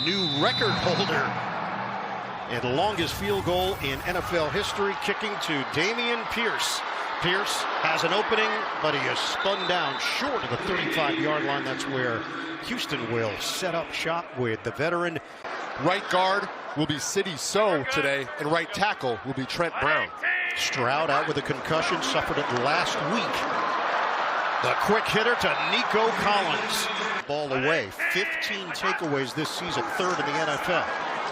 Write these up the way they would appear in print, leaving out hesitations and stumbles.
new record holder and longest field goal in NFL history, kicking to Dameon Pierce. Pierce has an opening, but he is spun down short of the 35-yard line. That's where Houston will set up shop with the veteran. Right guard will be Sidney So today, and right tackle will be Trent Brown. Stroud out with a concussion, suffered it last week. The quick hitter to Nico Collins. Ball away, 15 takeaways this season, third in the NFL.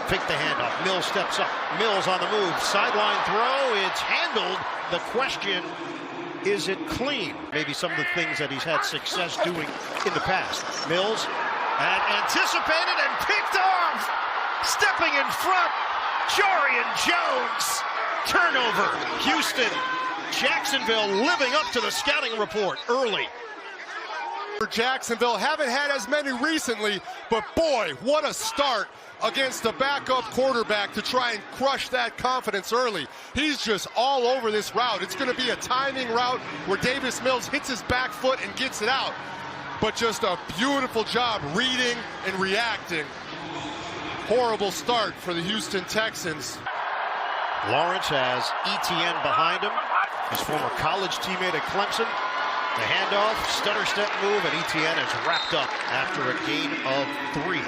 Fake the handoff, Mills steps up, Mills on the move, sideline throw, it's handled. The question, is it clean? Maybe some of the things that he's had success doing in the past. Mills, and anticipated and picked off! Stepping in front, Jorian Jones. Turnover, Houston. Jacksonville living up to the scouting report early. Jacksonville haven't had as many recently, but boy, what a start against a backup quarterback to try and crush that confidence early. He's just all over this route. It's going to be a timing route where Davis Mills hits his back foot and gets it out. But just a beautiful job reading and reacting. Horrible start for the Houston Texans. Lawrence has Etienne behind him, his former college teammate at Clemson. The handoff, stutter step move, and Etienne is wrapped up after a gain of 3.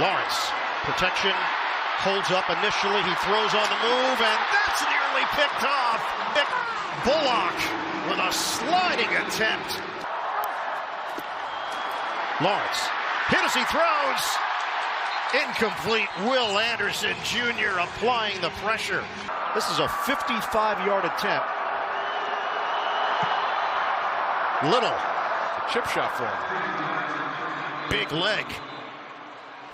Lawrence, protection, holds up initially, he throws on the move, and that's nearly picked off. Nick Bullock with a sliding attempt. Lawrence, hit as he throws. Incomplete. Will Anderson Jr. applying the pressure. This is a 55-yard attempt. Little. A chip shot for him. Big leg.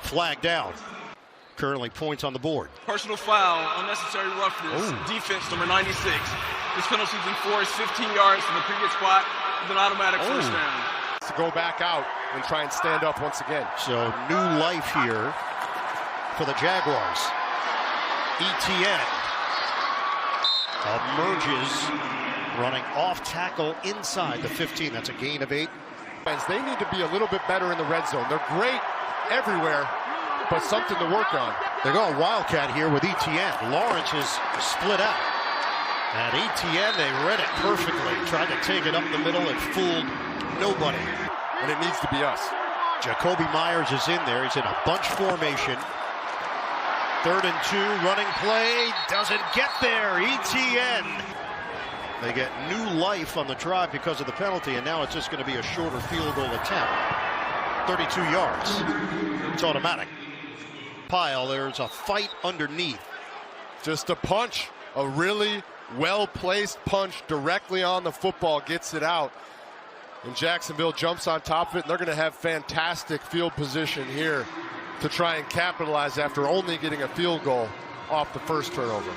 Flag down. Currently points on the board. Personal foul, unnecessary roughness, defense number 96. This penalty is enforced 15 yards from the previous spot with an automatic first down. To go back out and try and stand up once again. So new life here for the Jaguars. Etienne emerges running off tackle inside the 15. That's a gain of 8. They need to be a little bit better in the red zone. They're great everywhere, but something to work on. They're going Wildcat here with Etienne. Lawrence is split out. And Etienne, they read it perfectly. Tried to take it up the middle and fooled nobody. And it needs to be us. Jacoby Myers is in there. He's in a bunch formation. 3rd and 2, running play. Doesn't get there. Etienne. They get new life on the drive because of the penalty, and now it's just going to be a shorter field goal attempt. 32 yards. It's automatic. Pile, there's a fight underneath. Just a punch. A really well-placed punch directly on the football gets it out. And Jacksonville jumps on top of it, and they're going to have fantastic field position here to try and capitalize after only getting a field goal off the first turnover.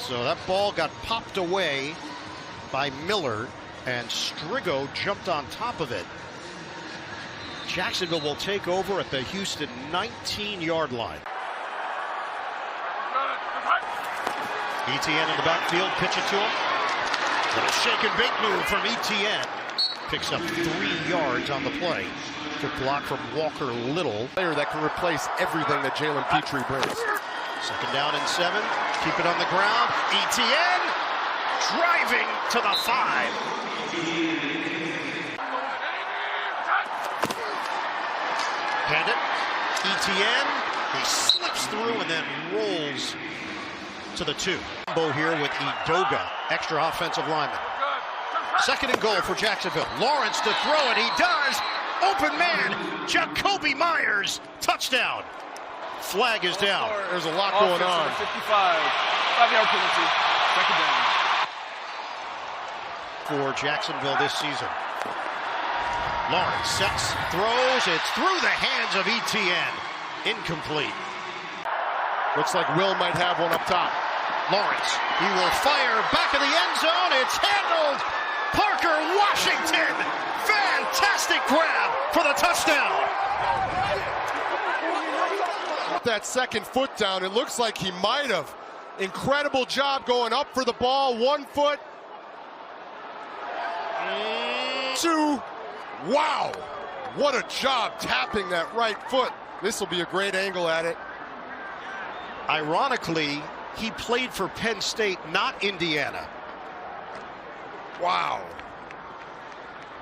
So that ball got popped away by Miller, and Strigo jumped on top of it. Jacksonville will take over at the Houston 19-yard line. Etienne in the backfield, pitch it to him. Little shake and bake move from Etienne. Picks up 3 yards on the play. Good block from Walker Little. Player that can replace everything that Jalen Petrie brings. 2nd down and 7. Keep it on the ground. Etienne driving to the 5. Hand it. Etienne. He slips through and then rolls to the 2. Bo here with Edoga, extra offensive lineman. 2nd and goal for Jacksonville. Lawrence to throw it. He does. Open man. Jacoby Myers. Touchdown. Flag is down. There's a lot going on. 55. 5-yard penalty. 2nd down. For Jacksonville this season. Lawrence sets, throws. It's through the hands of Etienne. Incomplete. Looks like Will might have one up top. Lawrence, he will fire back of the end zone. It's handled. Parker Washington. Fantastic grab for the touchdown. That 2nd foot down, it looks like he might have. Incredible job going up for the ball, 1 foot. Two. Wow. What a job tapping that right foot. This will be a great angle at it. Ironically, he played for Penn State, not Indiana. Wow.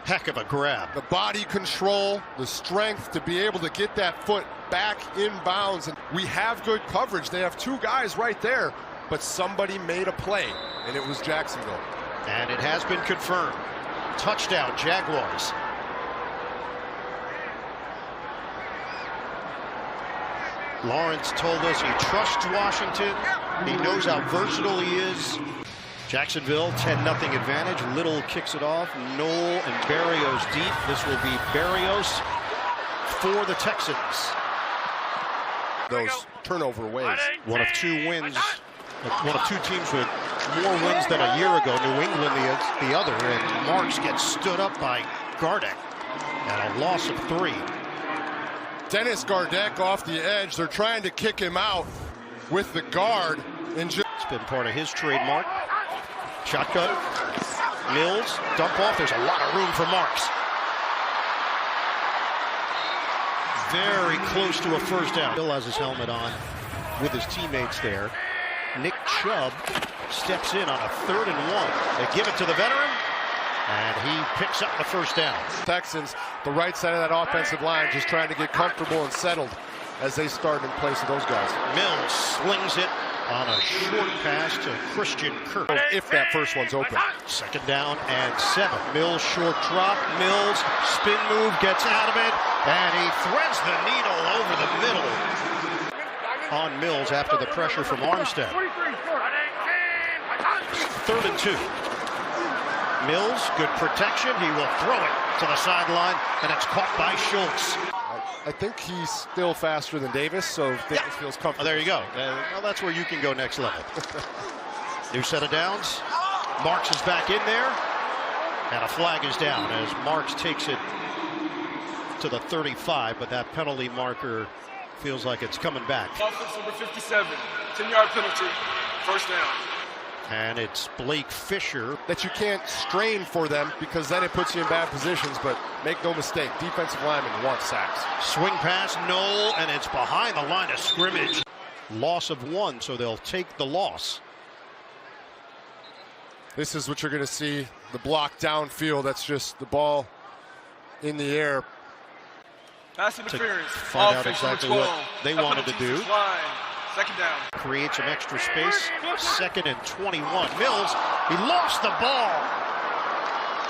Heck of a grab. The body control, the strength to be able to get that foot back in bounds. And we have good coverage. They have two guys right there, but somebody made a play, and it was Jacksonville. And it has been confirmed. Touchdown, Jaguars. Lawrence told us he trusts Washington. He knows how versatile he is. Jacksonville, 10-0 advantage. Little kicks it off. Noel and Berrios deep. This will be Berrios for the Texans. Those turnover waves. One of two wins. One of two teams with more wins than a year ago. New England the other. And Marks gets stood up by Gardeck. And a loss of 3. Dennis Gardeck off the edge. They're trying to kick him out with the guard. It's been part of his trademark. Shotgun. Mills. Dump off. There's a lot of room for Marks. Very close to a first down. Bill has his helmet on with his teammates there. Nick Chubb steps in on a 3rd and 1. They give it to the veteran, and he picks up the first down. Texans, the right side of that offensive line, just trying to get comfortable and settled as they start in place of those guys. Mills slings it on a short pass to Christian Kirk. If that first one's open. 2nd down and 7. Mills short drop. Mills spin move, gets out of it, and he threads the needle over the middle on Mills after the pressure from Armstead. 3rd and 2. Mills, good protection. He will throw it to the sideline, and it's caught by Schultz. I think he's still faster than Davis, so Davis feels comfortable. Oh, there you go. Well, that's where you can go next level. New set of downs. Marks is back in there, and a flag is down as Marks takes it to the 35, but that penalty marker feels like it's coming back. Offense number 57, 10-yard penalty, first down. And it's Blake Fisher. That you can't strain for them because then it puts you in bad positions, but make no mistake, defensive linemen want sacks. Swing pass, Noel, and it's behind the line of scrimmage. Loss of 1, so they'll take the loss. This is what you're going to see, the block downfield. That's just the ball in the air. Pass interference. Find out exactly what they wanted to do. 2nd down. Create some extra space. 2nd and 21. Mills, he lost the ball.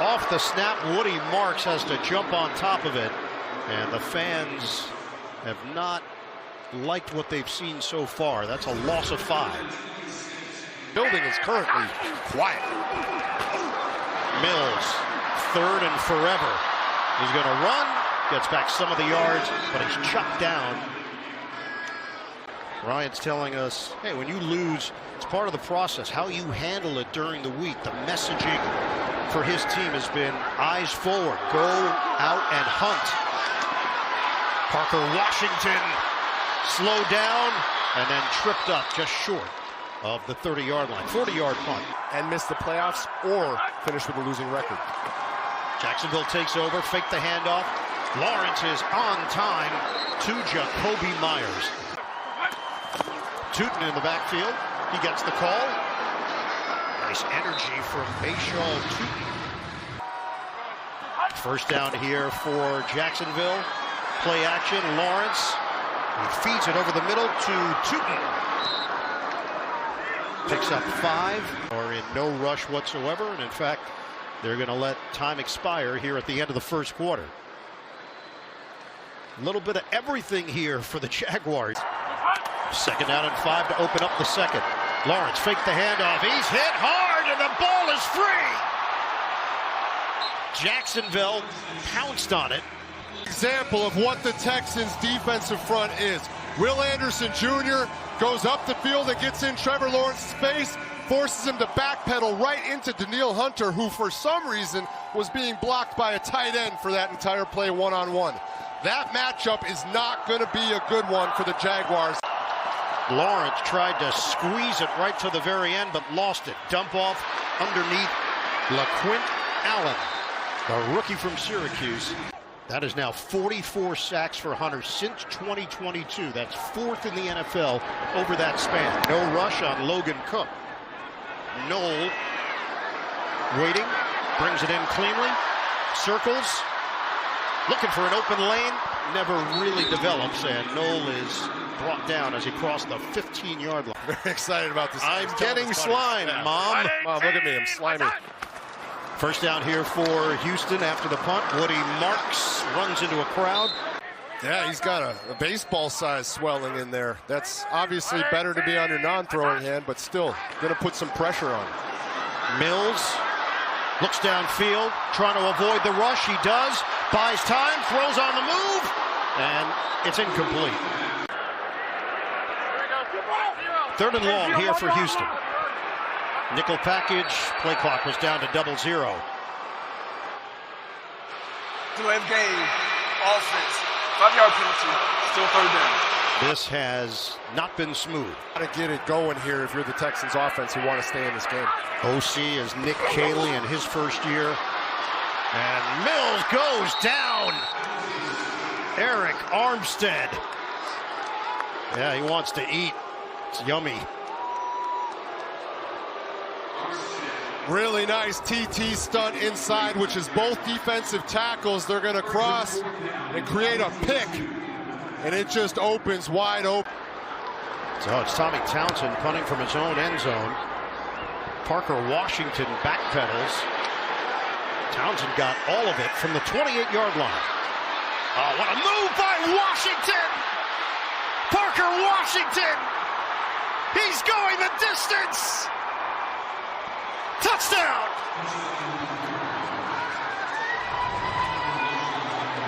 Off the snap, Woody Marks has to jump on top of it. And the fans have not liked what they've seen so far. That's a loss of 5. Building is currently quiet. Mills, 3rd and forever. He's going to run, gets back some of the yards, but he's chucked down. Ryan's telling us, hey, when you lose, it's part of the process. How you handle it during the week. The messaging for his team has been eyes forward. Go out and hunt. Parker Washington slowed down and then tripped up just short of the 30-yard line. 40-yard punt. And missed the playoffs or finish with a losing record. Jacksonville takes over, fake the handoff. Lawrence is on time to Jacoby Myers. Tootin in the backfield. He gets the call. Nice energy from Bashaw Tootin. First down here for Jacksonville. Play action. Lawrence. He feeds it over the middle to Tootin. Picks up 5. Are in no rush whatsoever. And in fact, they're going to let time expire here at the end of the first quarter. A little bit of everything here for the Jaguars. 2nd down and 5 to open up the 2nd. Lawrence faked the handoff. He's hit hard and the ball is free. Jacksonville pounced on it. Example of what the Texans defensive front is. Will Anderson Jr. goes up the field and gets in Trevor Lawrence's face, forces him to backpedal right into Danielle Hunter, who for some reason was being blocked by a tight end for that entire play one-on-one. That matchup is not going to be a good one for the Jaguars. Lawrence tried to squeeze it right to the very end, but lost it. Dump off underneath LaQuint Allen. The rookie from Syracuse. That is now 44 sacks for Hunter since 2022. That's fourth in the NFL over that span. No rush on Logan Cook. Knoll waiting, brings it in cleanly, circles, looking for an open lane, never really develops, and Knoll is brought down as he crossed the 15-yard line. Very excited about this. I'm getting slimed, yeah. Mom. Mom, look at me, I'm slimy. First down here for Houston after the punt. Woody Marks runs into a crowd. Yeah, he's got a baseball-sized swelling in there. That's obviously better to be on your non-throwing hand, but still going to put some pressure on. Mills looks downfield, trying to avoid the rush. He does. Buys time, throws on the move, and it's incomplete. Third and long here for Houston. Nickel package, play clock was down to 0-0. Two-wave game, offense, 5-yard penalty, still third down. This has not been smooth. Got to get it going here if you're the Texans offense who want to stay in this game. OC is Nick Caley in his first year. And Mills goes down. Eric Armstead. Yeah, he wants to eat. It's yummy. Really nice TT stunt inside, which is both defensive tackles. They're going to cross and create a pick, and it just opens wide open. So it's Tommy Townsend punting from his own end zone. Parker Washington backpedals. Townsend got all of it from the 28-yard line. Oh, what a move by Washington! Parker Washington! He's going the distance! Touchdown!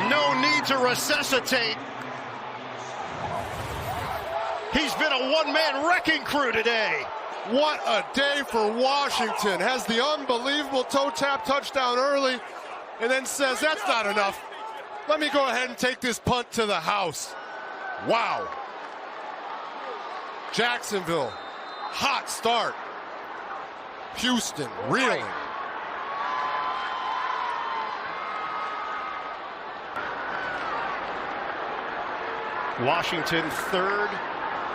No need to resuscitate. He's been a one-man wrecking crew today. What a day for Washington. Has the unbelievable toe tap touchdown early and then says, that's not enough. Let me go ahead and take this punt to the house. Wow. Jacksonville, hot start. Houston, reeling. Washington, third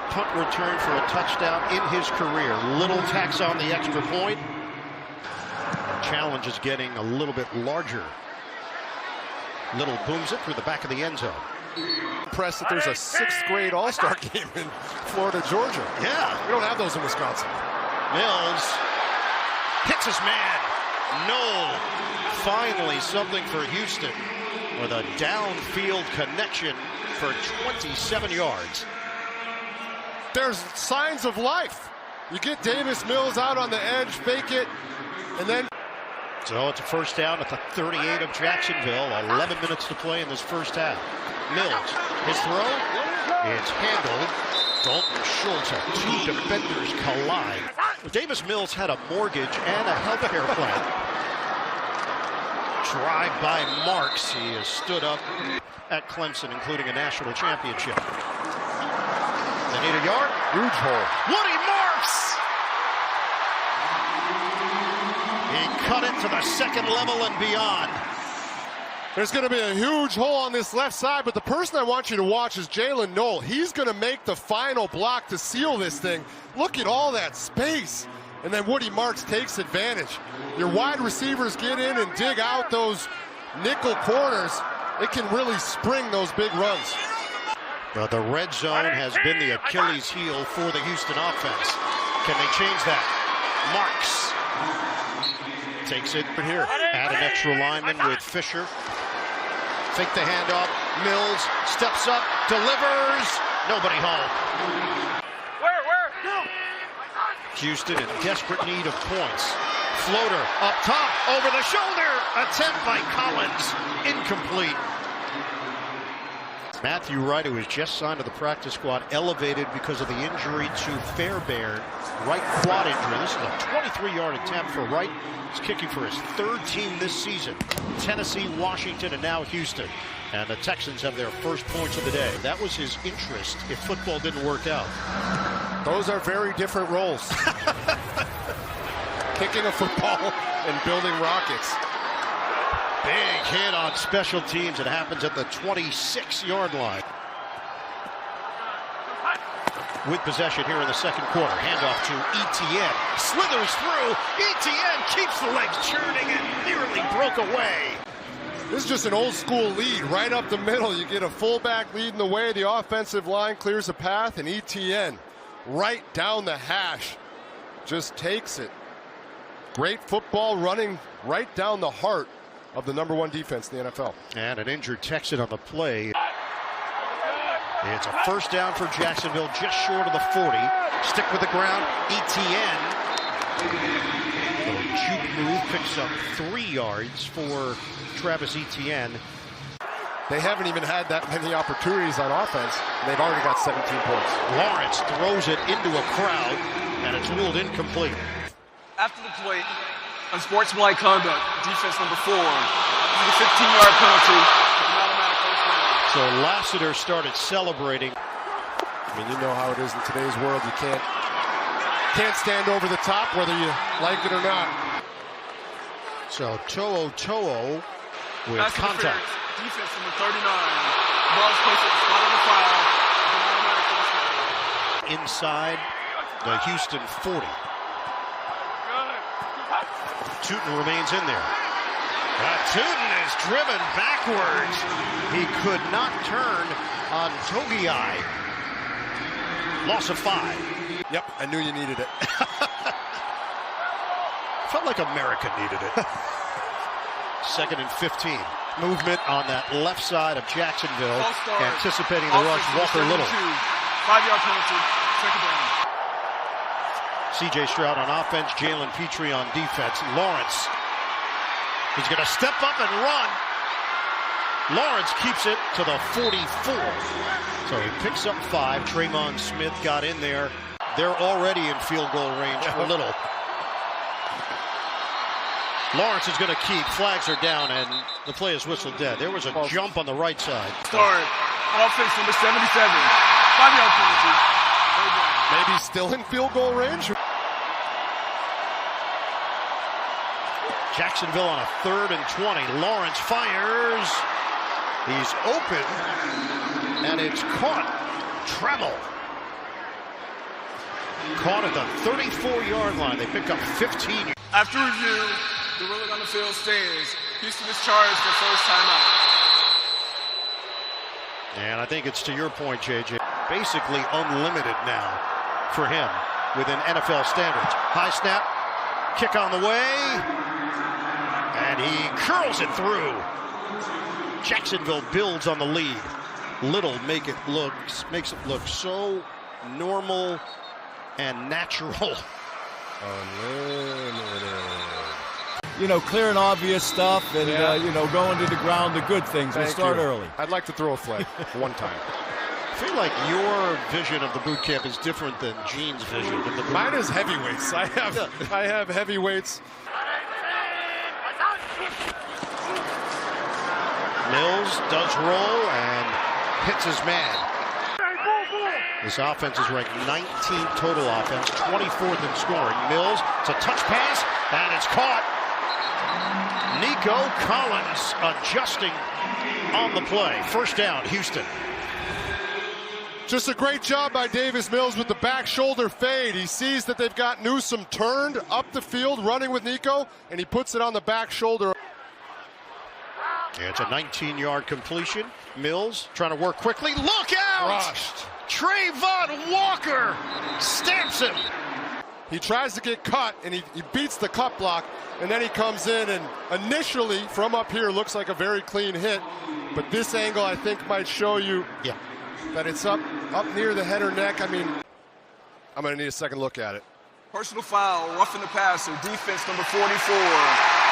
punt return for a touchdown in his career. Little tacks on the extra point. Challenge is getting a little bit larger. Little booms it through the back of the end zone. Impressed that there's a 6th grade all-star game in Florida, Georgia. Yeah. We don't have those in Wisconsin. Mills hits his man. No. Finally something for Houston with a downfield connection for 27 yards. There's signs of life. You get Davis Mills out on the edge, fake it, and then... So it's a first down at the 38 of Jacksonville. 11 minutes to play in this first half. Mills, his throw, it's handled. Dalton Schultz, two defenders collide. Davis Mills had a mortgage and a healthcare plan. Drive by Marks. He has stood up at Clemson, including a national championship. They need a yard. Huge hole. Woody Marks! He cut it to the second level and beyond. There's going to be a huge hole on this left side, but the person I want you to watch is Jalen Knoll. He's going to make the final block to seal this thing. Look at all that space. And then Woody Marks takes advantage. Your wide receivers get in and dig out those nickel corners. It can really spring those big runs. But the red zone has been the Achilles heel for the Houston offense. Can they change that? Marks takes it here. Add an extra lineman with Fisher. Fake the handoff. Mills steps up, delivers. Nobody home. Houston in desperate need of points. Floater up top, over the shoulder. Attempt by Collins. Incomplete. Matthew Wright, who was just signed to the practice squad, elevated because of the injury to Fairbairn. Right quad injury. This is a 23-yard attempt for Wright. He's kicking for his third team this season. Tennessee, Washington, and now Houston. And the Texans have their first points of the day. That was his interest if football didn't work out. Those are very different roles. Kicking a football and building rockets. Big hit on special teams. It happens at the 26-yard line. With possession here in the second quarter. Handoff to Etienne. Slithers through. Etienne keeps the legs churning and nearly broke away. This is just an old school lead right up the middle. You get a fullback leading the way. The offensive line clears a path, and Etienne right down the hash just takes it. Great football running right down the heart of the #1 defense in the NFL. And an injured Texan on the play. It's a first down for Jacksonville, just short of the 40. Stick with the ground. Etienne. Little juke move, picks up 3 yards for Travis Etienne. They haven't even had that many opportunities on offense, and they've already got 17 points. Lawrence throws it into a crowd, and it's ruled incomplete. After the play, unsportsmanlike conduct, defense number 4. This is a 15-yard penalty with an automatic first down. So Lassiter started celebrating. I mean, you know how it is in today's world. You can't stand over the top, whether you like it or not. So To'o with Pass contact. interference. Defense number 39. Ball's placed at the spot of the foul with an automatic first down. Inside the Houston 40. Tootin remains in there. Tootin is driven backwards. He could not turn on Togiai. Loss of 5. Yep, I knew you needed it. Felt like America needed it. 2nd and 15. Movement on that left side of Jacksonville. Anticipating the rush. Walker Little. 5-yard penalty. Second down. C.J. Stroud on offense. Jalen Petrie on defense. Lawrence. He's going to step up and run. Lawrence keeps it to the 44. So he picks up 5. Tremon Smith got in there. They're already in field goal range for Little. Lawrence is going to keep. Flags are down, and the play is whistled dead. There was a jump on the right side. Start. Offense number 77. 5-yard penalty. Maybe still in field goal range. Jacksonville on a 3rd and 20. Lawrence fires. He's open, and it's caught. Treble. Caught at the 34-yard line. They pick up 15. After review, the ruling on the field stands. Houston is charged for first timeout. And I think it's to your point, JJ. Basically unlimited now for him within NFL standards. High snap, kick on the way, and he curls it through. Jacksonville builds on the lead. Little makes it look so normal and natural. You know, clear and obvious stuff, and you know, going to the ground, the good things. We start early. I'd like to throw a flag one time. I feel like your vision of the boot camp is different than Gene's vision of the boot camp. Mine is heavyweights. I have heavyweights. Mills does roll and hits his man. This offense is ranked 19th total offense, 24th in scoring. Mills, it's a touch pass, and it's caught. Nico Collins adjusting on the play. First down, Houston. Just a great job by Davis Mills with the back shoulder fade. He sees that they've got Newsome turned up the field, running with Nico, and he puts it on the back shoulder. It's a 19-yard completion. Mills trying to work quickly. Look out! Crushed. Trayvon Walker stamps him. He tries to get cut, and he beats the cut block, and then he comes in, and initially, from up here, looks like a very clean hit. But this angle, I think, might show you that it's up near the head or neck. I mean, I'm going to need a second look at it. Personal foul, roughing the passer, defense number 44.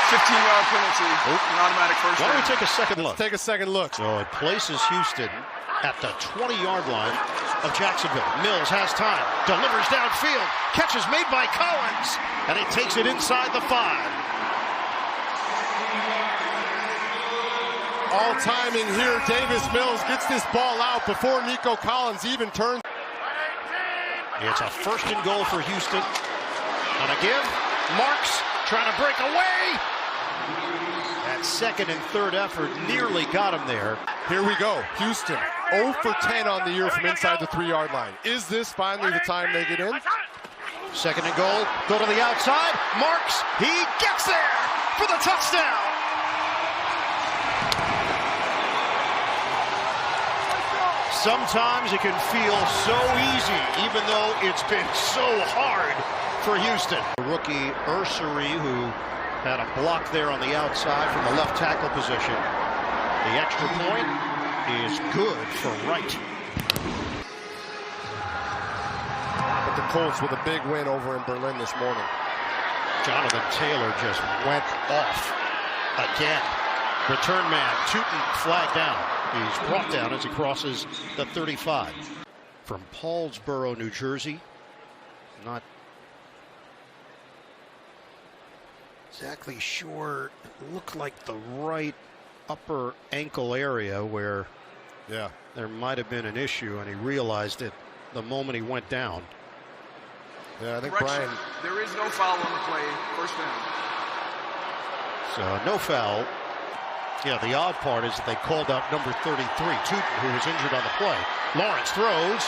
15-yard penalty, an automatic first down. Why don't we take a second look? Take a second look. So it places Houston at the 20-yard line of Jacksonville. Mills has time, delivers downfield, catch is made by Collins, and he takes it inside the 5. All timing here. Davis Mills gets this ball out before Nico Collins even turns. It's a 1st and goal for Houston. On a give, Marks trying to break away. That second and third effort nearly got him there. Here we go. Houston 0 for 10 on the year from inside the 3-yard line. Is this finally the time they get in? Second and goal. Go to the outside. Marks. He gets there for the touchdown. Sometimes it can feel so easy, even though it's been so hard for Houston. Rookie Ursary, who had a block there on the outside from the left tackle position. The extra point is good for Wright. But the Colts with a big win over in Berlin this morning. Jonathan Taylor just went off again. Return man, Tootin flagged down. He's brought down as he crosses the 35. From Paulsboro, New Jersey. Not exactly sure. It looked like the right upper ankle area where there might have been an issue, and he realized it the moment he went down. Yeah, I think Brian. There is no foul on the play. First down. So no foul. Yeah, the odd part is that they called out number 33, Tootin, who was injured on the play. Lawrence throws.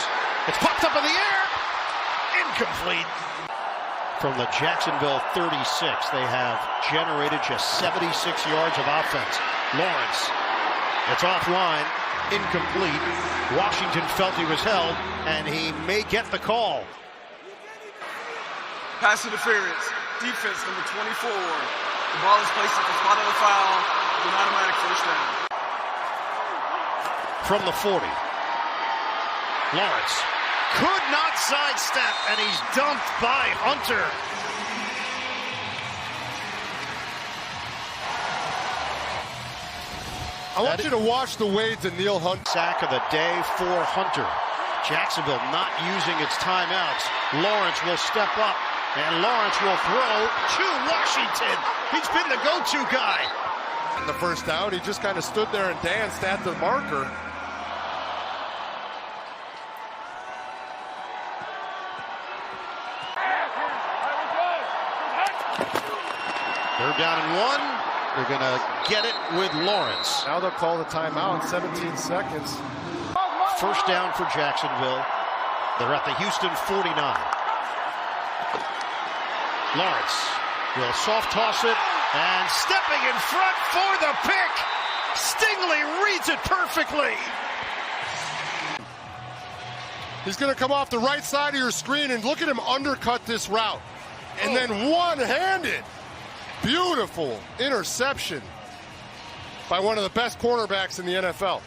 It's popped up in the air. Incomplete. From the Jacksonville 36, they have generated just 76 yards of offense. Lawrence, it's offline, incomplete. Washington felt he was held, and he may get the call. Pass interference. Defense number 24. The ball is placed at the spot of the foul. An automatic first down. From the 40. Lawrence could not sidestep, and he's dumped by Hunter. I want you to watch the way Daniil Hunter. Sack of the day for Hunter. Jacksonville not using its timeouts. Lawrence will step up, and Lawrence will throw to Washington. He's been the go-to guy. The first down, he just kind of stood there and danced at the marker. Third down and 1. They're going to get it with Lawrence. Now they'll call the timeout, 17 seconds. First down for Jacksonville. They're at the Houston 49. Lawrence will soft toss it, and stepping in front for the pick. Stingley reads it perfectly. He's going to come off the right side of your screen, and look at him undercut this route. And then one-handed. Beautiful interception by one of the best cornerbacks in the NFL.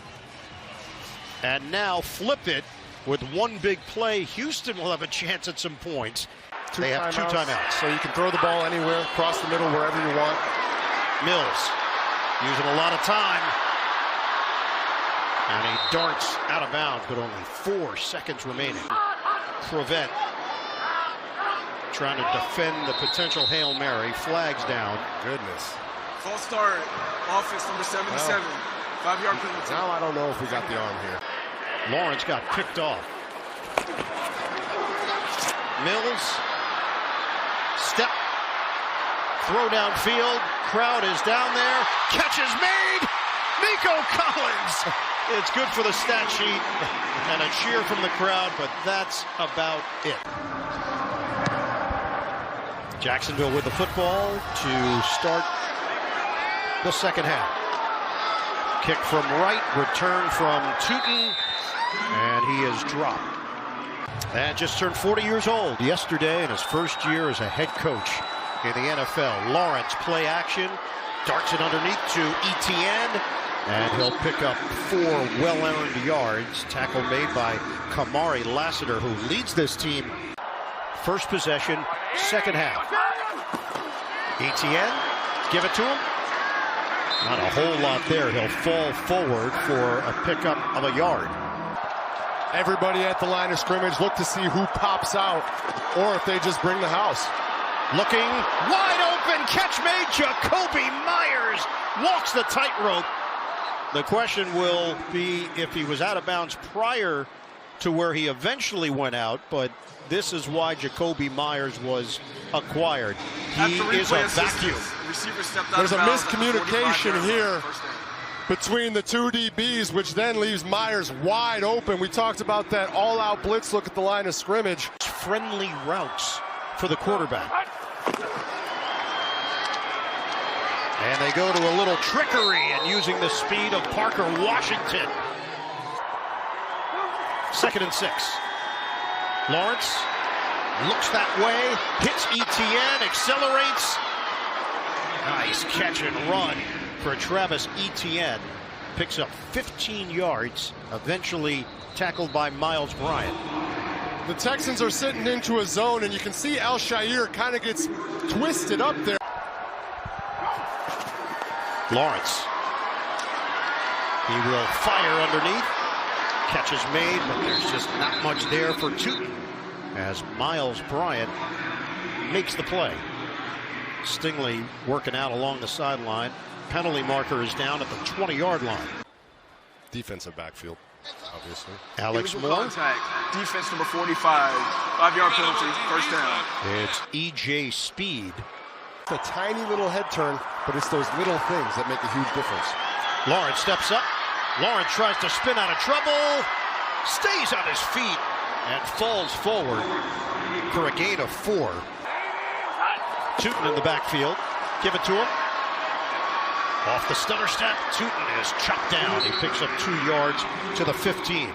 And now flip it with one big play. Houston will have a chance at some points. They have 2 timeouts. So you can throw the ball anywhere, across the middle, wherever you want. Mills using a lot of time. And he darts out of bounds, but only 4 seconds remaining. Prevent trying to defend the potential Hail Mary. Flags down. Goodness. False start. Offense number 77. 5-yard penalty. Now I don't know if we got the arm here. Lawrence got picked off. Mills. Step. Throw downfield. Crowd is down there. Catch is made. Nico Collins. It's good for the stat sheet and a cheer from the crowd, but that's about it. Jacksonville with the football to start the second half. Kick from right, return from Tootin, and he is dropped. And just turned 40 years old yesterday in his first year as a head coach in the NFL. Lawrence play action, darts it underneath to Etienne, and he'll pick up 4 well-earned yards. Tackle made by Kamari Lassiter, who leads this team. First possession, second half. Etienne, give it to him. Not a whole lot there. He'll fall forward for a pickup of a yard. Everybody at the line of scrimmage look to see who pops out, or if they just bring the house. Looking wide open, catch made. Jacoby Myers walks the tightrope. The question will be if he was out of bounds prior to where he eventually went out, but this is why Jacoby Myers was acquired. He is a vacuum. There's a miscommunication here between the two DBs, which then leaves Myers wide open. We talked about that all-out blitz look at the line of scrimmage. Friendly routes for the quarterback. And they go to a little trickery and using the speed of Parker Washington. 2nd and 6. Lawrence looks that way, hits Etienne, accelerates. Nice catch and run for Travis Etienne. Picks up 15 yards, eventually tackled by Miles Bryant. The Texans are sitting into a zone, and you can see Al-Shaair kind of gets twisted up there. Lawrence. He will fire underneath. Catch is made, but there's just not much there for Tootin as Miles Bryant makes the play. Stingley working out along the sideline. Penalty marker is down at the 20-yard line. Defensive backfield, obviously. Alex Moore. Contact. Defense number 45. 5-yard penalty. First down. It's E.J. Speed. It's a tiny little head turn, but it's those little things that make a huge difference. Lawrence steps up. Lawrence tries to spin out of trouble. Stays on his feet and falls forward for a gain of 4. Tootin in the backfield. Give it to him. Off the stutter step, Tootin is chopped down. He picks up 2 yards to the 15.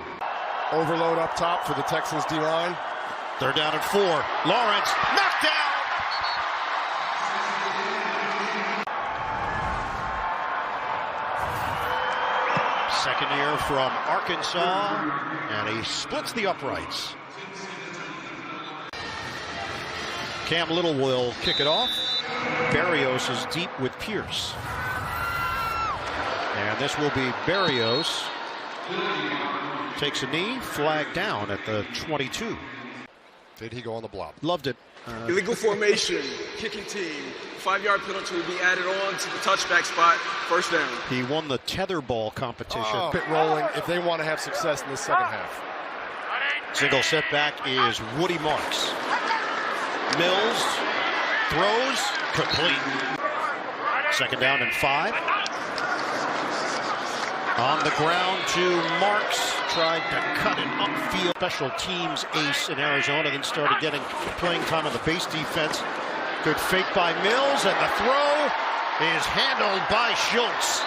Overload up top for the Texans D-line. They're down at 4. Lawrence knocked down. Second year from Arkansas, and he splits the uprights. Cam Little will kick it off. Berrios is deep with Pierce. And this will be Berrios. Takes a knee, flag down at the 22. Did he go on the blob? Loved it. Illegal formation, kicking team. 5-yard penalty will be added on to the touchback spot. First down. He won the tetherball competition. Pit rolling if they want to have success in the second half. Single setback is Woody Marks. Mills throws, complete. 2nd down and 5. On the ground to Marks. Tried to cut it upfield. Special teams ace in Arizona, then started getting playing time on the base defense. Good fake by Mills, and the throw is handled by Schultz.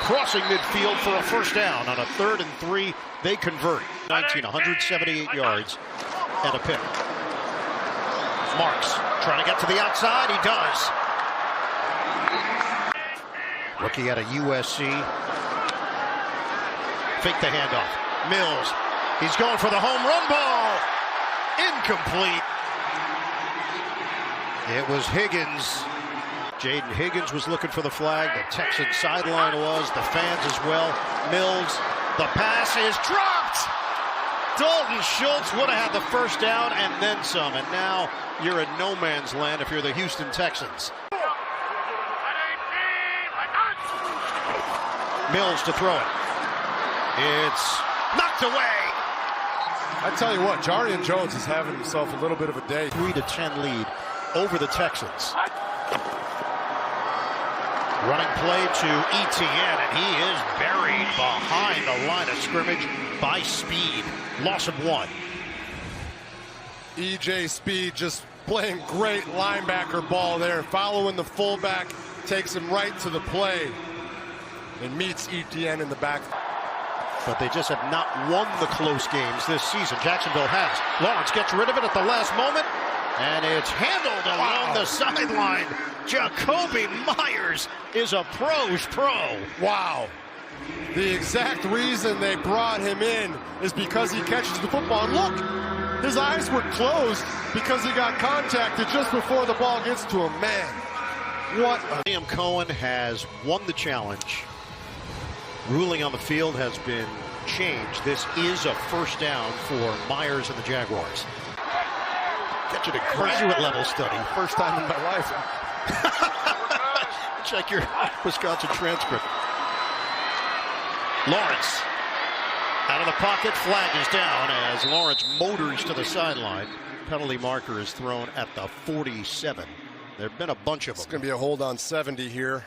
Crossing midfield for a first down. On a 3rd and 3, they convert. 178 yards and a pick. Marks trying to get to the outside. He does. Rookie out of USC. Fake the handoff. Mills. He's going for the home run ball. Incomplete. It was Higgins. Jaden Higgins was looking for the flag. The Texan sideline was. The fans as well. Mills. The pass is dropped. Dalton Schultz would have had the first down and then some. And now you're in no man's land if you're the Houston Texans. Mills to throw it. It's knocked away. I tell you what, Jarian Jones is having himself a little bit of a day. 3-10 lead over the Texans. Running play to Etienne, and he is buried behind the line of scrimmage by Speed. Loss of 1. E.J. Speed just playing great linebacker ball there, following the fullback, takes him right to the play, and meets Etienne in the back. But they just have not won the close games this season. Jacksonville has. Lawrence gets rid of it at the last moment, and it's handled along the sideline. Jacoby Myers is a pro's pro. Wow. The exact reason they brought him in is because he catches the football. And look, his eyes were closed because he got contacted just before the ball gets to him. Man, what a... Liam Cohen has won the challenge. Ruling on the field has been changed. This is a first down for Myers and the Jaguars. Get you to graduate level study. First time in my life. Check your Wisconsin transcript. Lawrence Out of the pocket, flag is down as Lawrence motors to the sideline. Penalty marker is thrown at the 47. There have been a bunch of them. It's going to be a hold on 70 here.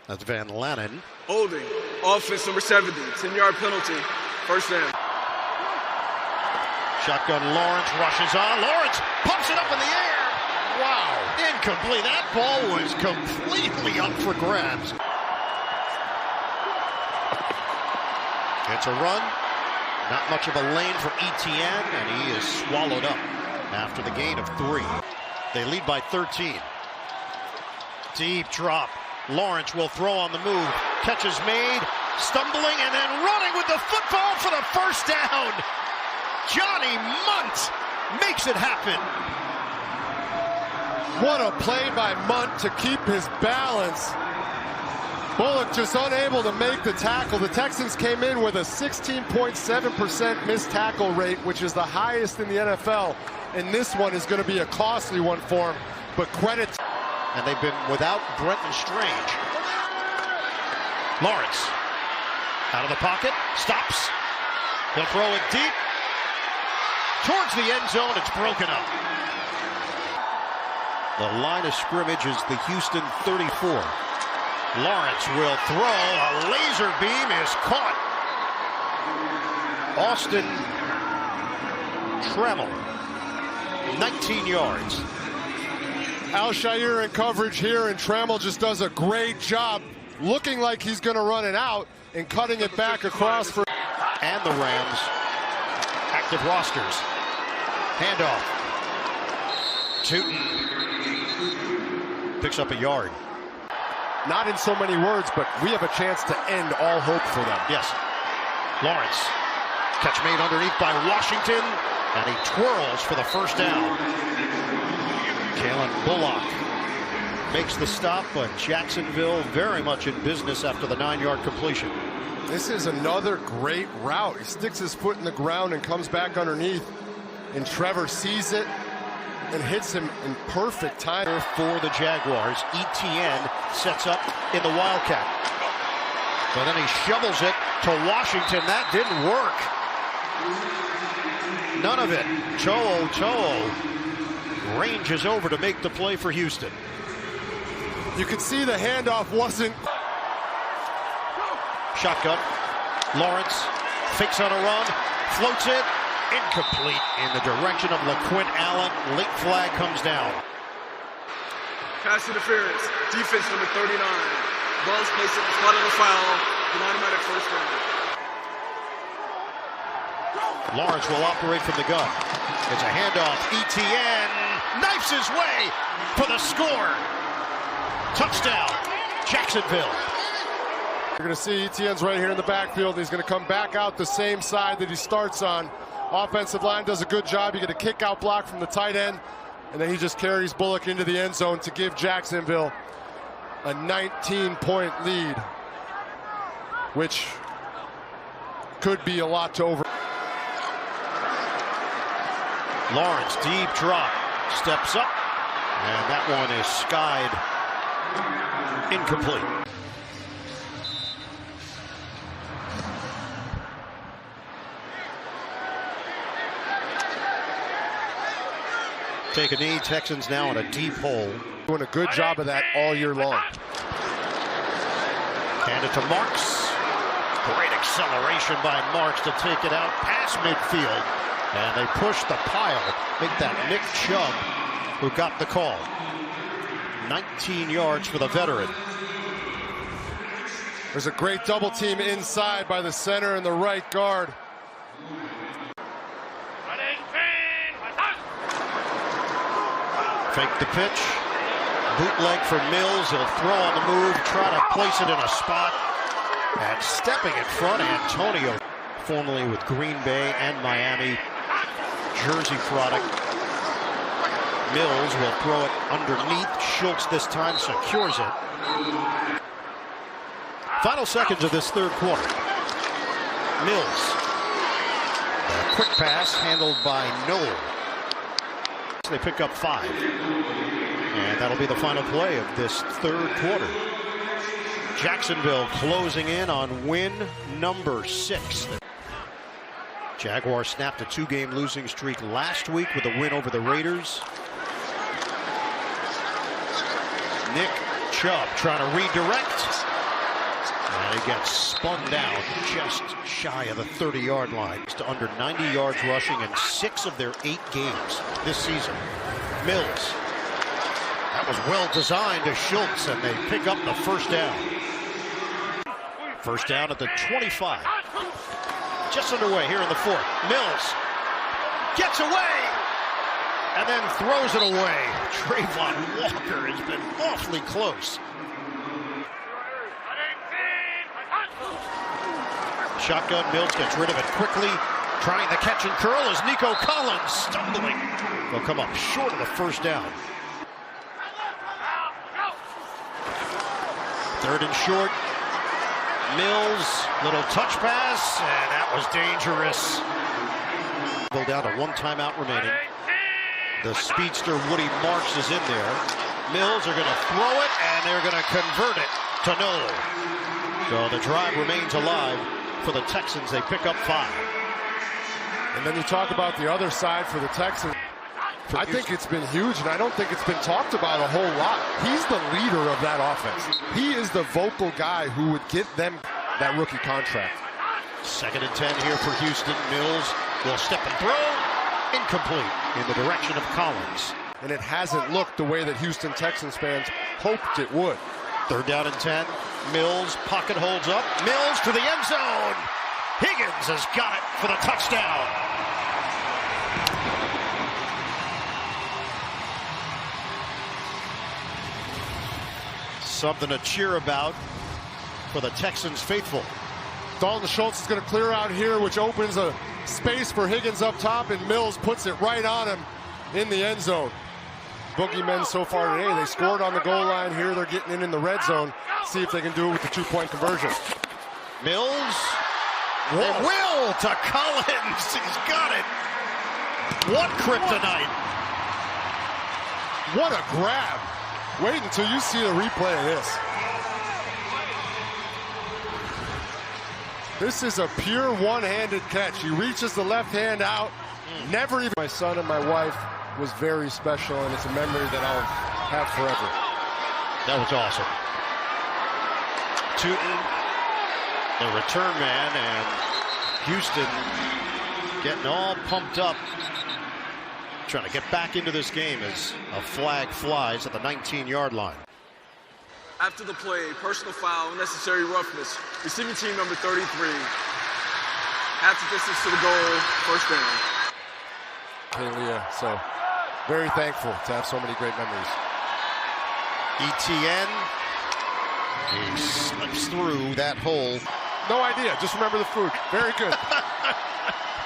That's Van Lanen. Holding. Offense number 70. 10-yard penalty. First down. Shotgun Lawrence rushes on. Lawrence pumps it up in the air. Wow. Incomplete. That ball was completely up for grabs. It's a run. Not much of a lane for Etienne, and he is swallowed up after the gain of 3. They lead by 13. Deep drop. Lawrence will throw on the move. Catch is made. Stumbling and then running with the football for the first down. Johnny Munt makes it happen. What a play by Munt to keep his balance. Bullock just unable to make the tackle. The Texans came in with a 16.7% missed tackle rate, which is the highest in the NFL. And this one is going to be a costly one for him. But credit. And they've been without Brenton Strange. Lawrence out of the pocket, stops. He'll throw it deep. Towards the end zone, it's broken up. The line of scrimmage is the Houston 34. Lawrence will throw. A laser beam is caught. Austin Trammell, 19 yards. Al-Shaair in coverage here, and Trammell just does a great job looking like he's going to run it out and cutting it back across for. And the Rams, active rosters. Handoff. Tootin picks up a yard. Not in so many words, but we have a chance to end all hope for them. Yes. Lawrence. Catch made underneath by Washington, and he twirls for the first down. Kalen Bullock makes the stop, but Jacksonville very much in business after the 9-yard completion. This is another great route. He sticks his foot in the ground and comes back underneath, and Trevor sees it and hits him in perfect time. For the Jaguars, Etienne sets up in the Wildcat. But then he shovels it to Washington. That didn't work. None of it. To'o ranges over to make the play for Houston. You could see the handoff wasn't. Shotgun. Lawrence fakes on a run, floats it. Incomplete in the direction of LaQuint Allen. Late flag comes down. Pass interference. Defense number 39. Ball's placed at the spot of the foul. An automatic first down. Lawrence will operate from the gun. It's a handoff. Etienne knifes his way for the score. Touchdown, Jacksonville. You're going to see Etienne's right here in the backfield. He's going to come back out the same side that he starts on. Offensive line does a good job. You get a kick out block from the tight end, and then he just carries Bullock into the end zone to give Jacksonville a 19-point lead, which could be a lot to over. Lawrence, deep drop, steps up, and that one is skied incomplete. Take a knee. Texans now in a deep hole. Doing a good job of that all year long. Hand it to Marks. Great acceleration by Marks to take it out past midfield. And they push the pile. Make that Nick Chubb who got the call. 19 yards for the veteran. There's a great double team inside by the center and the right guard. Fake the pitch. Bootleg for Mills. He'll throw on the move, try to place it in a spot. And stepping in front, Antonio, formerly with Green Bay and Miami, Jersey product. Mills will throw it underneath. Schultz this time secures it. Final seconds of this third quarter. Mills. A quick pass handled by Noel. They pick up 5. And that'll be the final play of this third quarter. Jacksonville closing in on win number 6. Jaguars snapped a 2-game losing streak last week with a win over the Raiders. Nick Chubb trying to redirect. And he gets spun down just shy of the 30-yard line. It's to under 90 yards rushing in 6 of their 8 games this season. Mills. That was well designed to Schultz, and they pick up the first down. First down at the 25. Just underway here in the 4th. Mills gets away and then throws it away. Trayvon Walker has been awfully close. Shotgun, Mills gets rid of it quickly. Trying the catch and curl is Nico Collins stumbling. They'll come up short of the first down. 3rd and short. Mills, little touch pass, and that was dangerous. Go down to 1 timeout remaining. The speedster Woody Marks is in there. Mills are going to throw it, and they're going to convert it to Noel. So the drive remains alive for the Texans. They pick up 5. And then you talk about the other side for the Texans. I think it's been huge, and I don't think it's been talked about a whole lot. He's the leader of that offense. He is the vocal guy who would get them that rookie contract. 2nd and 10 here for Houston. Mills will step and throw. Incomplete in the direction of Collins. And it hasn't looked the way that Houston Texans fans hoped it would. 3rd down and 10. Mills, pocket holds up. Mills to the end zone. Higgins has got it for the touchdown. Something to cheer about for the Texans faithful. Dalton Schultz is going to clear out here, which opens a space for Higgins up top, and Mills puts it right on him in the end zone. Boogeymen so far today. They scored on the goal line here. They're getting in the red zone. See if they can do it with the 2-point conversion. Mills. They will to Collins. He's got it. What kryptonite. What a grab. Wait until you see the replay of this. This is a pure one-handed catch. He reaches the left hand out. Never even. My son and my wife was very special, and it's a memory that I'll have forever. That was awesome. Tootin, the return man, and Houston getting all pumped up, trying to get back into this game as a flag flies at the 19-yard line. After the play, personal foul, unnecessary roughness. Receiving team number 33. Half the distance to the goal, first down. Hey, Leah, so very thankful to have so many great memories. ETN, he slips through that hole. No idea, just remember the food. Very good.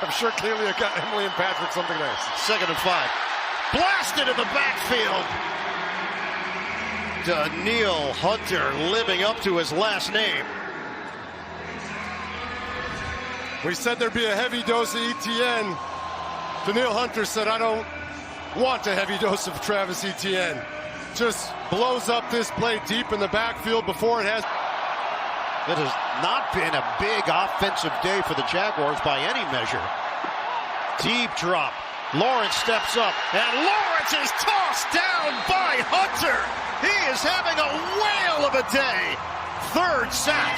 I'm sure Clelia got Emily and Patrick something nice. 2nd and 5. Blasted in the backfield. Daniil Hunter living up to his last name. We said there'd be a heavy dose of ETN. Daniil Hunter said, I don't want a heavy dose of Travis Etienne. Just blows up this play deep in the backfield before it has. It has not been a big offensive day for the Jaguars by any measure. Deep drop. Lawrence steps up, and Lawrence is tossed down by Hunter. He is having a whale of a day. 3rd sack.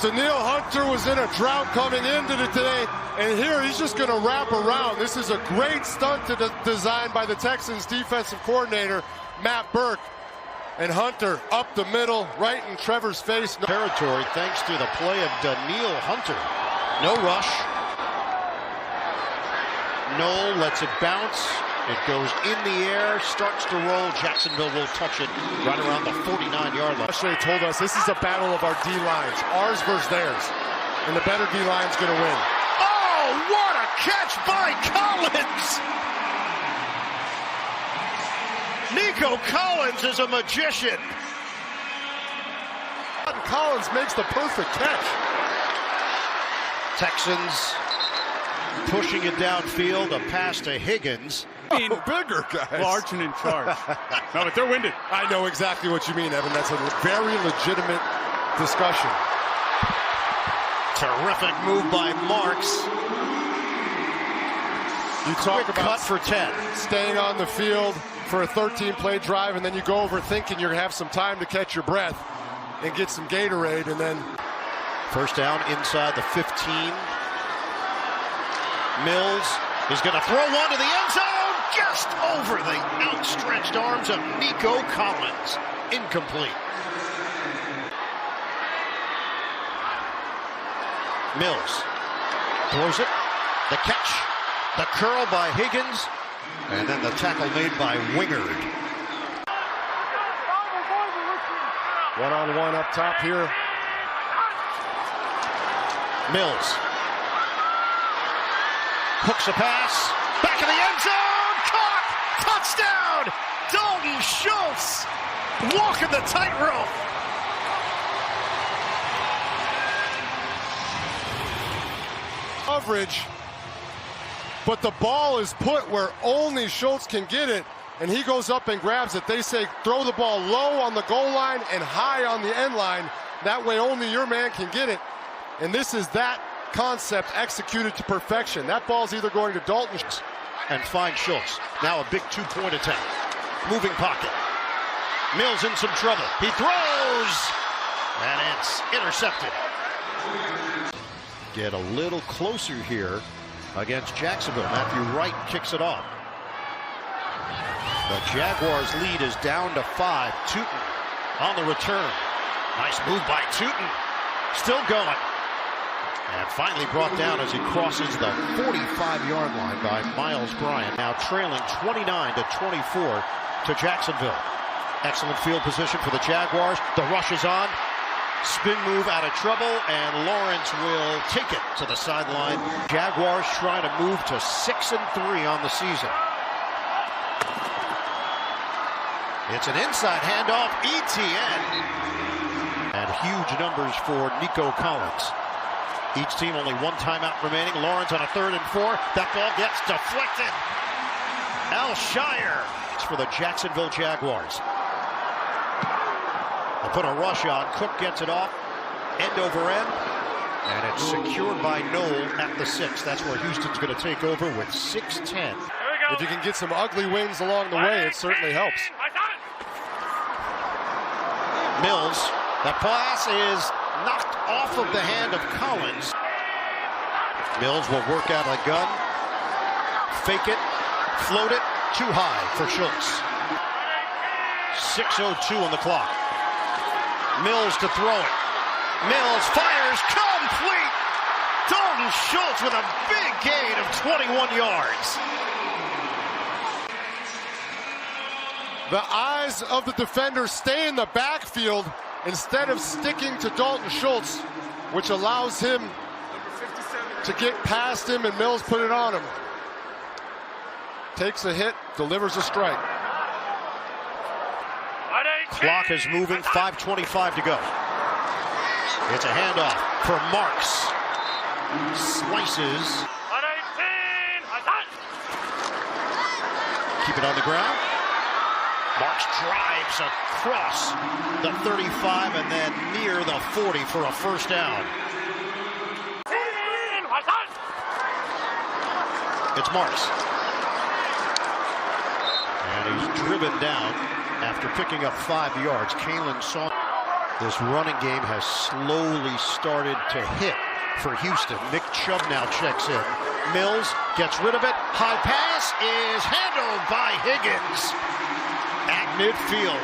Daniil Hunter was in a drought coming into it today, and here he's just going to wrap around. This is a great stunt designed by the Texans defensive coordinator, Matt Burke. And Hunter up the middle, right in Trevor's face. Territory thanks to the play of Daniil Hunter. No rush. Noel lets it bounce. It goes in the air, starts to roll. Jacksonville will touch it right around the 49-yard line. They told us this is a battle of our D-lines, ours versus theirs. And the better D-line's going to win. Oh, what a catch by Collins! Nico Collins is a magician. Collins makes the perfect catch. Texans pushing it downfield, a pass to Higgins. Bigger guys. Large and in charge. No, but they're winded. I know exactly what you mean, Evan. That's a very legitimate discussion. Terrific move by Marks. You talk Quick about cut for 10. staying on the field for a 13-play drive, and then you go over thinking you're going to have some time to catch your breath and get some Gatorade, and then... First down inside the 15. Mills is going to throw one to the end zone, just over the outstretched arms of Nico Collins. Incomplete. Mills throws it. The catch. The curl by Higgins. And then the tackle made by Wingard. One-on-one up top here. Mills hooks a pass. Back of the end zone. Caught. Touchdown. Dalton Schultz walking the tightrope. Coverage, but the ball is put where only Schultz can get it, and he goes up and grabs it. They say throw the ball low on the goal line and high on the end line. That way only your man can get it. And this is that concept executed to perfection. That ball's either going to Dalton and find Schultz. Now a big two-point attempt. Moving pocket. Mills in some trouble. He throws, and it's intercepted. Get a little closer here against Jacksonville. Matthew Wright kicks it off. The Jaguars lead is down to 5. Tootin on the return. Nice move by Tootin. Still going. And finally brought down as he crosses the 45-yard line by Miles Bryant. Now trailing 29-24 to Jacksonville. Excellent field position for the Jaguars. The rush is on. Spin move out of trouble, and Lawrence will take it to the sideline. Jaguars trying to move to 6-3 on the season. It's an inside handoff, ETN. And huge numbers for Nico Collins. Each team only one timeout remaining. Lawrence on a 3rd and 4. That ball gets deflected. Al Shire for the Jacksonville Jaguars. They put a rush on. Cook gets it off. End over end. And it's secured by Noel at the 6. That's where Houston's going to take over with 6:10. If you can get some ugly wins along the way, it certainly helps. Mills. The pass is knocked off of the hand of Collins. Mills will work out a gun. Fake it. Float it. Too high for Schultz. 6:02 on the clock. Mills to throw it. Mills fires, complete! Dalton Schultz with a big gain of 21 yards. The eyes of the defenders stay in the backfield instead of sticking to Dalton Schultz, which allows him to get past him, and Mills put it on him. Takes a hit, delivers a strike. Clock is moving, 5:25 to go. It's a handoff for Marks. Slices. Keep it on the ground. Marks drives across the 35 and then near the 40 for a first down. It's Marks. And he's driven down after picking up 5 yards. Kalen saw this running game has slowly started to hit for Houston. Nick Chubb now checks in. Mills gets rid of it. High pass is handled by Higgins at midfield.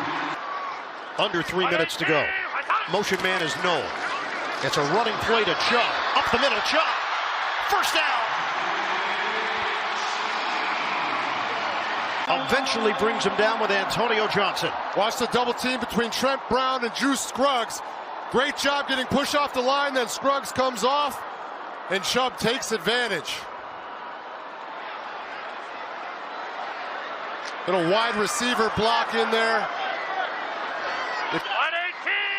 Under 3 minutes to go. Motion man is Noel. It's a running play to Chubb. Up the middle, Chubb. First down. Eventually brings him down with Antonio Johnson. Watch the double team between Trent Brown and Juice Scruggs. Great job getting pushed off the line, then Scruggs comes off, and Chubb takes advantage. Little wide receiver block in there.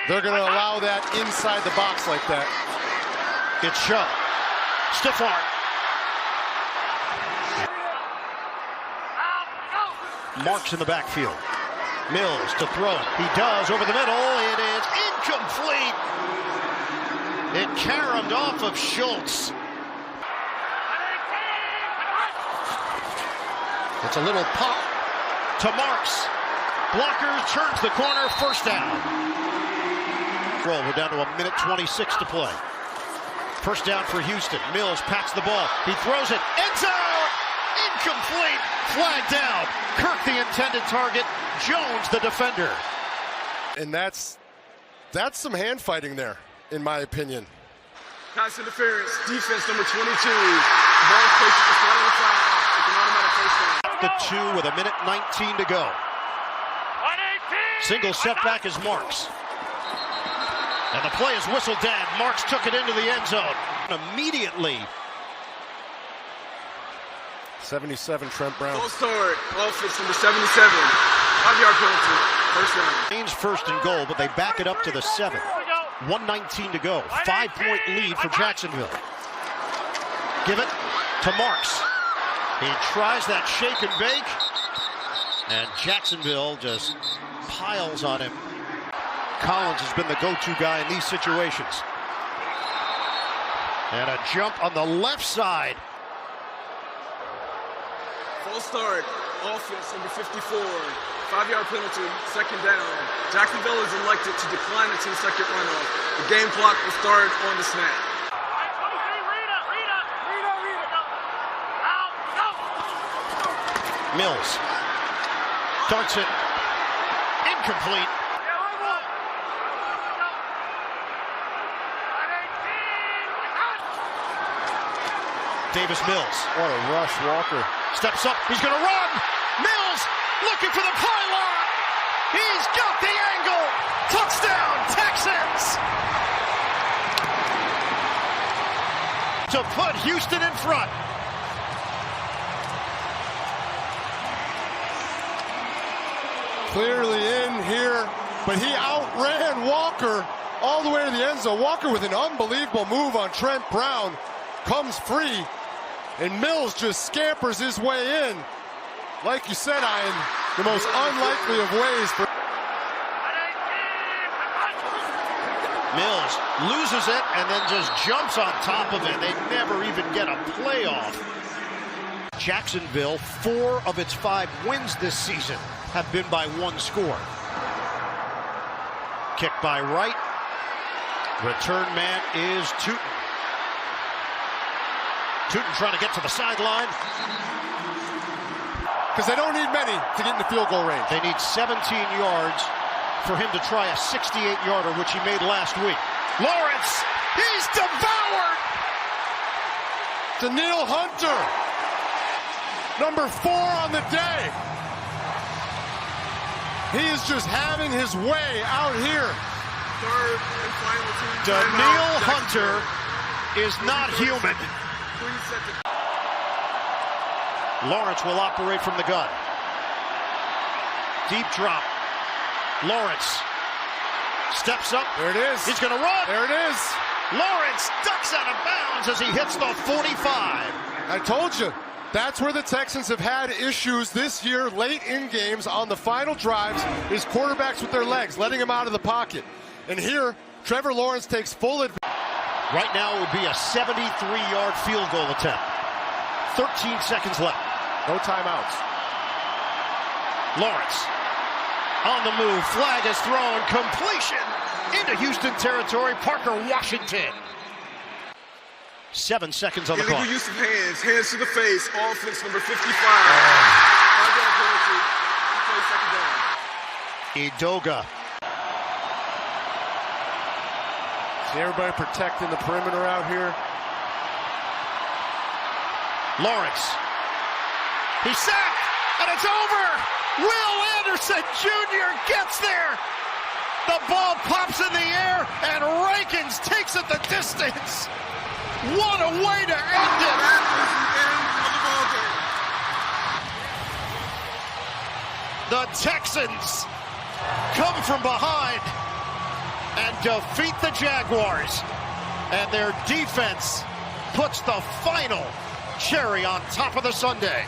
They're going to allow that inside the box like that. It's Chubb. Stiff arm. Marks in the backfield. Mills to throw. He does over the middle. It is incomplete. It caromed off of Schultz. It's a little pop to Marks. Blocker turns the corner. First down. Roll. We're down to a minute 26 to play. First down for Houston. Mills pats the ball. He throws it. End zone. Incomplete. Flag down. Kirk the intended target. Jones the defender. And that's some hand fighting there, in my opinion. Pass interference. Defense number 22. Ball placed at the front of the foul. It's an automatic first down. The 2 with a minute 19 to go. Single setback is Marks. And the play is whistled down. Marks took it into the end zone. Immediately. 77, Trent Brown. Full start. Offense number 77. 5-yard penalty. First down. Maine's first and goal, but they back it up to the 7. 1:19 to go. 5-point lead for Jacksonville. Give it to Marks. He tries that shake and bake. And Jacksonville just piles on him. Collins has been the go-to guy in these situations. And a jump on the left side. Full start. Offense number 54. 5-yard penalty. Second down. Jacksonville is elected to decline the 10-second runoff. The game clock will start on the snap. Mills darts it. Incomplete. Davis Mills. What a rush, Walker. Steps up. He's going to run. Mills looking for the pylon. He's got the angle. Touchdown, Texans. To put Houston in front. Clearly in here, but he outran Walker all the way to the end zone. Walker with an unbelievable move on Trent Brown comes free, and Mills just scampers his way in. Like you said, Ian, the most unlikely of ways. Mills loses it and then just jumps on top of it. They never even get a playoff. Jacksonville, 4 of its 5 wins this season have been by 1 score. Kick by Wright. Return man is Tootin. Tootin trying to get to the sideline. Because they don't need many to get in the field goal range. They need 17 yards for him to try a 68-yarder, which he made last week. Lawrence, he's devoured! Daniil Hunter, number 4 on the day. He is just having his way out here. Third and final team. Daniil Hunter is not human. Lawrence will operate from the gun. Deep drop. Lawrence steps up. There it is. He's going to run. There it is. Lawrence ducks out of bounds as he hits the 45. I told you. That's where the Texans have had issues this year late in games on the final drives is quarterbacks with their legs, letting them out of the pocket. And here, Trevor Lawrence takes full advantage. Right now it would be a 73-yard field goal attempt. 13 seconds left. No timeouts. Lawrence on the move. Flag is thrown. Completion into Houston territory. Parker Washington. 7 seconds on the clock. Illegal use of hands. Hands to the face. Offense number 55. 5-yard penalty. Play second down. Edoga. See everybody protecting the perimeter out here. Lawrence. He's sacked, and it's over. Will Anderson Jr. gets there. The ball pops in the air, and Rankins takes it the distance. What a way to end it. The Texans come from behind and defeat the Jaguars. And their defense puts the final cherry on top of the sundae.